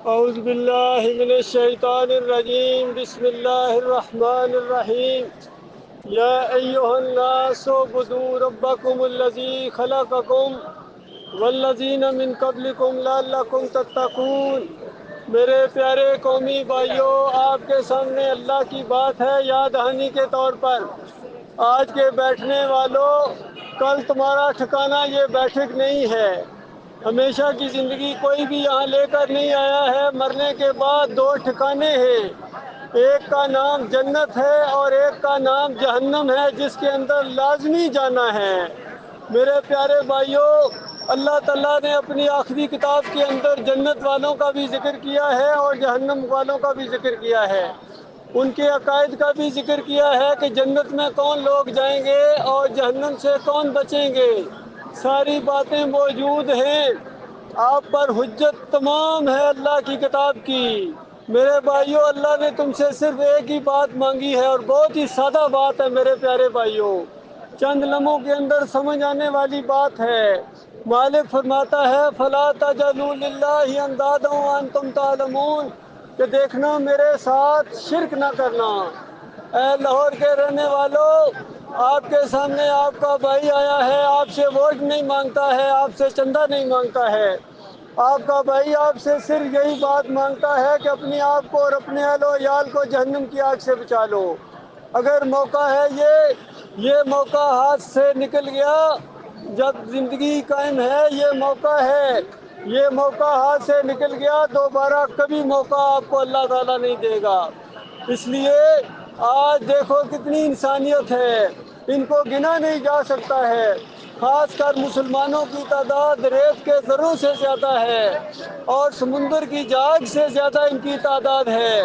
اعوذ باللہ من الشیطان الرجیم بسم اللہ الرحمن الرحیم یا ایہا الناس اعبدوا ربکم الذی خلقکم والذین من قبلکم لعلکم تتقون۔ میرے پیارے قومی بھائیوں، آپ کے سامنے اللہ کی بات ہے یاد دہانی کے طور پر۔ آج کے بیٹھنے والوں، کل تمہارا ٹھکانہ یہ بیٹھک نہیں ہے۔ ہمیشہ کی زندگی کوئی بھی یہاں لے کر نہیں آیا ہے۔ مرنے کے بعد دو ٹھکانے ہیں، ایک کا نام جنت ہے اور ایک کا نام جہنم ہے، جس کے اندر لازمی جانا ہے۔ میرے پیارے بھائیوں، اللہ تعالیٰ نے اپنی آخری کتاب کے اندر جنت والوں کا بھی ذکر کیا ہے اور جہنم والوں کا بھی ذکر کیا ہے۔ ان کے عقائد کا بھی ذکر کیا ہے کہ جنت میں کون لوگ جائیں گے اور جہنم سے کون بچیں گے۔ ساری باتیں موجود ہیں، آپ پر حجت تمام ہے اللہ کی کتاب کی۔ میرے بھائیوں، اللہ نے تم سے صرف ایک ہی بات مانگی ہے اور بہت ہی سادہ بات ہے میرے پیارے بھائیوں، چند لمحوں کے اندر سمجھ آنے والی بات ہے۔ مالک فرماتا ہے فَلَا تَجْعَلُوا لِلَّهِ أَنْدَادًا وَأَنْتُمْ تَعْلَمُونَ، کہ دیکھنا میرے ساتھ شرک نہ کرنا۔ اے لاہور کے رہنے والوں، آپ کے سامنے آپ کا بھائی آیا ہے، آپ سے ووٹ نہیں مانگتا ہے، آپ سے چندہ نہیں مانگتا ہے۔ آپ کا بھائی آپ سے صرف یہی بات مانگتا ہے کہ اپنے آپ کو اور اپنے اہل و عیال کو جہنم کی آگ سے بچا لو۔ اگر موقع ہے یہ موقع ہاتھ سے نکل گیا، جب زندگی قائم ہے یہ موقع ہے، یہ موقع ہاتھ سے نکل گیا، دوبارہ کبھی موقع آپ کو اللہ تعالیٰ نہیں دے گا۔ اس لیے آج دیکھو کتنی انسانیت ہے، ان کو گنا نہیں جا سکتا ہے۔ خاص کر مسلمانوں کی تعداد ریت کے ذروں سے زیادہ ہے اور سمندر کی جھاگ سے زیادہ ان کی تعداد ہے،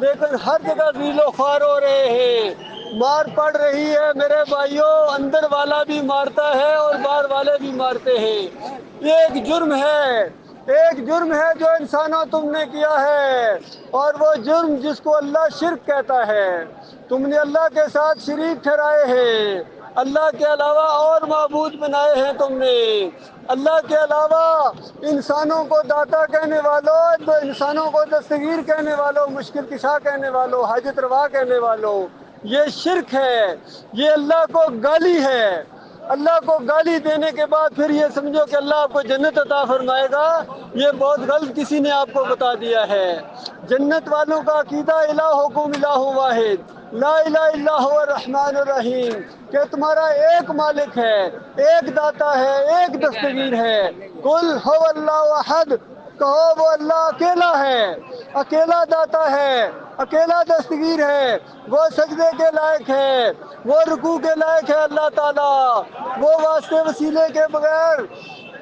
لیکن ہر جگہ ذیل و خوار ہو رہے ہیں، مار پڑ رہی ہے۔ میرے بھائیوں، اندر والا بھی مارتا ہے اور باہر والے بھی مارتے ہیں۔ یہ ایک جرم ہے جو انسانوں تم نے کیا ہے، اور وہ جرم جس کو اللہ شرک کہتا ہے۔ تم نے اللہ کے ساتھ شریک ٹھہرائے ہیں، اللہ کے علاوہ اور معبود بنائے ہیں تم نے۔ اللہ کے علاوہ انسانوں کو داتا کہنے والوں، انسانوں کو دستگیر کہنے والوں، مشکل کشا کہنے والوں، حاجت روا کہنے والوں، یہ شرک ہے، یہ اللہ کو گالی ہے۔ اللہ کو گالی دینے کے بعد پھر یہ سمجھو کہ اللہ آپ کو جنت عطا فرمائے گا، یہ بہت غلط کسی نے آپ کو بتا دیا ہے۔ جنت والوں کا عقیدہ الہکم الہ واحد لا الہ الا هو الرحمن الرحیم، کہ تمہارا ایک مالک ہے، ایک داتا ہے، ایک دستگیر ہے۔ قل هو اللہ احد، کہو وہ اللہ اکیلا ہے، اکیلا داتا ہے، اکیلا دستگیر ہے، وہ سجدے کے لائق ہے، وہ رکوع کے لائق ہے اللہ تعالیٰ، وہ واسطے وسیلے کے بغیر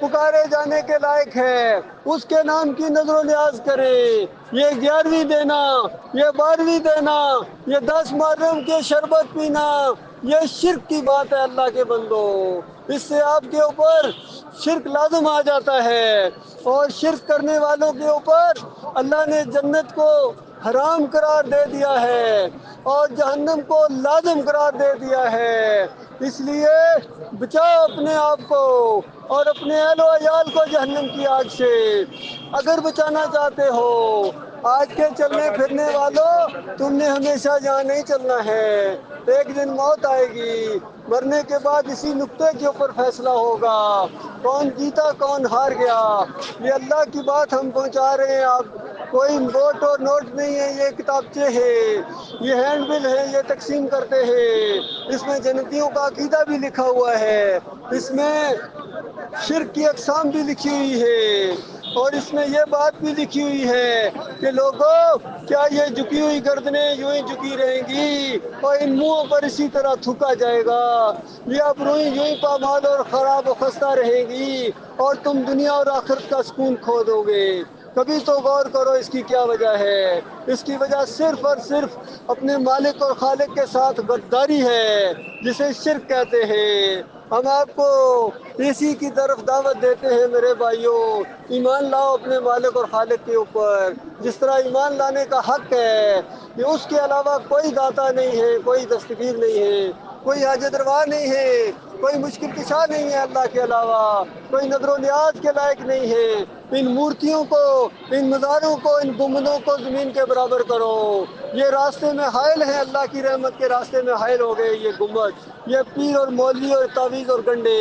پکارے جانے کے لائق ہے۔ اس کے نام کی نظر و نیاز کرے۔ یہ 11ویں دینا، یہ 12ویں دینا، یہ 10 محرم کے شربت پینا، یہ شرک کی بات ہے اللہ کے بندو۔ اس سے آپ کے اوپر شرک لازم آ جاتا ہے، اور شرک کرنے والوں کے اوپر اللہ نے جنت کو حرام قرار دے دیا ہے اور جہنم کو لازم قرار دے دیا ہے۔ اس لیے بچاؤ اپنے آپ کو اور اپنے اہل و عیال کو جہنم کی آگ سے، اگر بچانا چاہتے ہو۔ آج کے چلنے پھرنے والوں، تم نے ہمیشہ یہاں نہیں چلنا ہے، ایک دن موت آئے گی، مرنے کے بعد اسی نقطے کے اوپر فیصلہ ہوگا، کون جیتا کون ہار گیا۔ یہ اللہ کی بات ہم پہنچا رہے ہیں، آپ کوئی ووٹ اور نوٹ نہیں ہے، یہ کتابچے ہیں، یہ ہینڈ بل ہے، یہ تقسیم کرتے ہیں۔ اس میں جنتیوں کا عقیدہ بھی لکھا ہوا ہے، اس میں شرک کی اقسام بھی لکھی ہوئی ہے، اور اس میں یہ بات بھی لکھی ہوئی ہے کہ لوگوں، کیا یہ جھکی ہوئی گردنیں یوں ہی جھکی رہیں گی اور ان منہوں پر اسی طرح تھوکا جائے گا؟ یہ ابروئیں یوں ہی پامال اور خراب و خستہ رہیں گی اور تم دنیا اور آخرت کا سکون کھو دو گے؟ کبھی تو غور کرو اس کی کیا وجہ ہے۔ اس کی وجہ صرف اور صرف اپنے مالک اور خالق کے ساتھ غداری ہے، جسے شرک کہتے ہیں۔ ہم آپ کو اسی کی طرف دعوت دیتے ہیں میرے بھائیوں، ایمان لاؤ اپنے مالک اور خالق کے اوپر، جس طرح ایمان لانے کا حق ہے کہ اس کے علاوہ کوئی داتا نہیں ہے، کوئی دستگیر نہیں ہے، کوئی حاجت روا نہیں ہے، کوئی مشکل کشا نہیں ہے اللہ کے علاوہ۔ کوئی نظر و نیاز کے لائق نہیں ہے۔ ان مورتیوں کو، ان مزاروں کو، ان گنبدوں کو زمین کے برابر کرو۔ یہ راستے میں حائل ہیں، اللہ کی رحمت کے راستے میں حائل ہو گئے یہ گنبد، یہ پیر اور مولوی اور تعویذ اور گنڈے،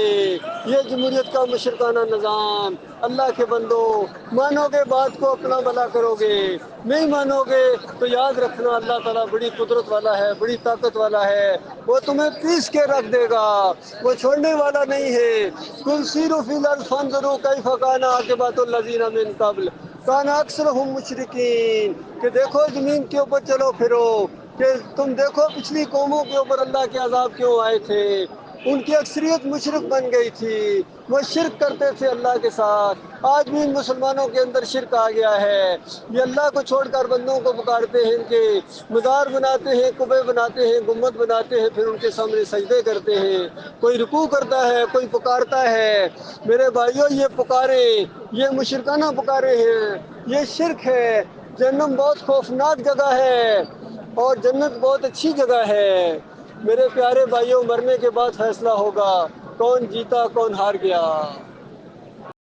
یہ جمہوریت کا مشرکانہ نظام۔ اللہ کے بندو، مانو گے بات کو اپنا بھلا کرو گے، نہیں مانو گے تو یاد رکھنا اللہ تعالیٰ بڑی قدرت والا ہے، بڑی طاقت والا ہے، وہ تمہیں پیس کے رکھ دے گا، وہ چھوڑنے والا نہیں ہے۔ کل سیروا فی الارض فانظروا کیف کان عاقبۃ الذین من قبل کان اکثرهم مشرکین، کہ دیکھو زمین کے اوپر چلو پھرو، کہ تم دیکھو پچھلی قوموں کے اوپر اللہ کے عذاب کیوں آئے تھے، ان کی اکثریت مشرک بن گئی تھی، وہ شرک کرتے تھے اللہ کے ساتھ۔ آج بھی ان مسلمانوں کے اندر شرک آ گیا ہے، یہ اللہ کو چھوڑ کر بندوں کو پکارتے ہیں، ان کے مزار بناتے ہیں، قبے بناتے ہیں، گنبد بناتے ہیں، پھر ان کے سامنے سجدے کرتے ہیں، کوئی رکوع کرتا ہے، کوئی پکارتا ہے۔ میرے بھائیوں، یہ پکارے، یہ مشرکانہ پکارے ہیں، یہ شرک ہے۔ جہنم بہت خوفناک جگہ ہے اور جنت بہت اچھی جگہ ہے۔ میرے پیارے بھائیوں، مرنے کے بعد فیصلہ ہوگا کون جیتا کون ہار گیا۔